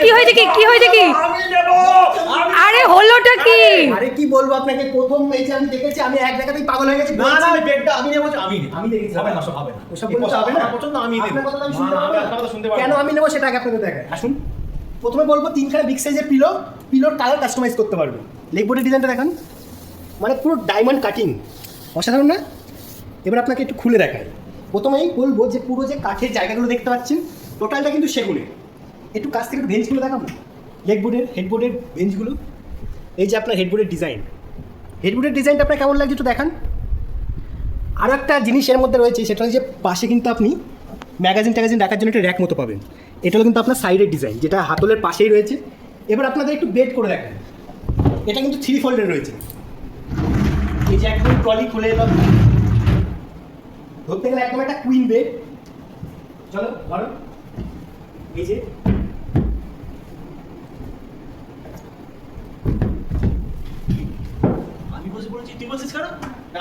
কি হয়েছে কি হয়েছে কি? আরে হলোটা কি? আরে কি বলবো আপনাকে, প্রথম এই যে আমি দেখেছি, আমি এক জায়গাতেই পাগল হয়ে গেছি। না না বেডটা আমি নেবো, আমি দেখেছি হবে না, সব হবে না, ওসব বলতে হবে না। আমার পছন্দ আমি নেব। আপনার কথা তো আমি না, শুনতে না, পারবো আমি না। আপনার কথা শুনতে পারবো কেন না। আমি নেবো সেটা আগে আপনাদের দেখায়। আসুন, প্রথমে বলবো তিনখানা বিগ সাইজের পিলোর কালার কাস্টমাইজ করতে পারবেন। লেগবোর্ডের ডিজাইনটা দেখান, মানে পুরো ডায়মন্ড কাটিং, অসাধারণ না? এবার আপনাকে একটু খুলে দেখাই। প্রথমেই বলবো যে পুরো যে কাঠের জায়গাগুলো দেখতে পাচ্ছেন, টোটালটা কিন্তু সেগুনের। একটু কাছ থেকে একটু বেঞ্চগুলো দেখাবো, লেগবোর্ডের হেডবোর্ডের বেঞ্চগুলো। এই যে আপনার হেডবোর্ডের ডিজাইনটা আপনার কেমন লাগছে একটু দেখান। আরও একটা জিনিস এর মধ্যে রয়েছে, সেটা হচ্ছে পাশে কিন্তু আপনি ম্যাগাজিন রাখার জন্য একটা র্যাক মতো পাবেন। এটা হলো কিন্তু আপনার সাইডের ডিজাইন, যেটা হাতলের পাশেই রয়েছে। এবার আপনাদের একটু বেড করে দেখেন, এটা কিন্তু 3 ফোল্ডের রয়েছে। এই যে একদম ট্রলি খুলে এলাম, ধরতে গেলে একদম একটা কুইন বেড। চলো ধরো, এই যে আমি বসে পড়েছি, তুই বলছিস কেন?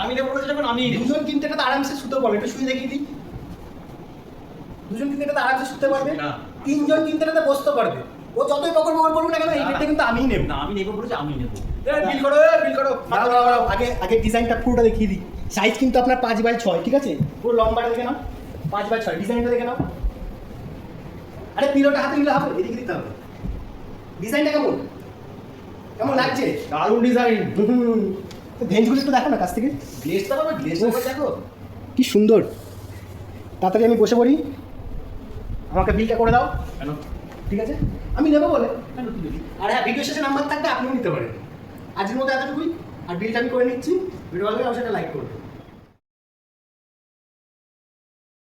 আমি নেবো বলেছি যখন আমি নেবো। দুজন কিন্তু এটা আরামসে শুতে পারবে, একটু শুয়ে দেখিয়ে দিই। দুজন কিন্তু এটা আরামসে শুতে পারবে, না। তিনজন কিন্তু এটাতে বসতে পারবে। ও যতই বকর করুক না কেন, এই বেডটা কিন্তু আমিই নেব। না আমি নেবো বলেছি আমি নেবো। বিল করো, দাঁড়াও, আগে ডিজাইনটা পুরোটা দেখিয়ে দিই। সাইজ কিন্তু আপনার 5x6, ঠিক আছে? পুরো লম্বাটা দেখে নাও, 5x6। ডিজাইনটা দেখে নাও। আরে পিলোটা হাতে নিলে হবে, এদিকে দিতে হবে। ডিজাইনটা কেমন লাগছে? দারুণ ডিজাইন। ভেঞ্জগুলো একটু দেখো না কাছ থেকে, গ্লেজটা পাবে, গ্লেজটা দেখো কি সুন্দর। তাড়াতাড়ি আমি বসে পড়ি, আমাকে বিলটা করে দাও। কেন? ঠিক আছে, আমি নেবো বলে। কেন তুই দেখি? আর হ্যাঁ, ভিডিও শেষে নাম্বার থাকবে, আপনিও নিতে পারেন। আজকের মতো এতটুকুই, আর বিলটা আমি করে নিচ্ছি। ভিডিও ভালো লাগলে অবশ্যই লাইক করবেন।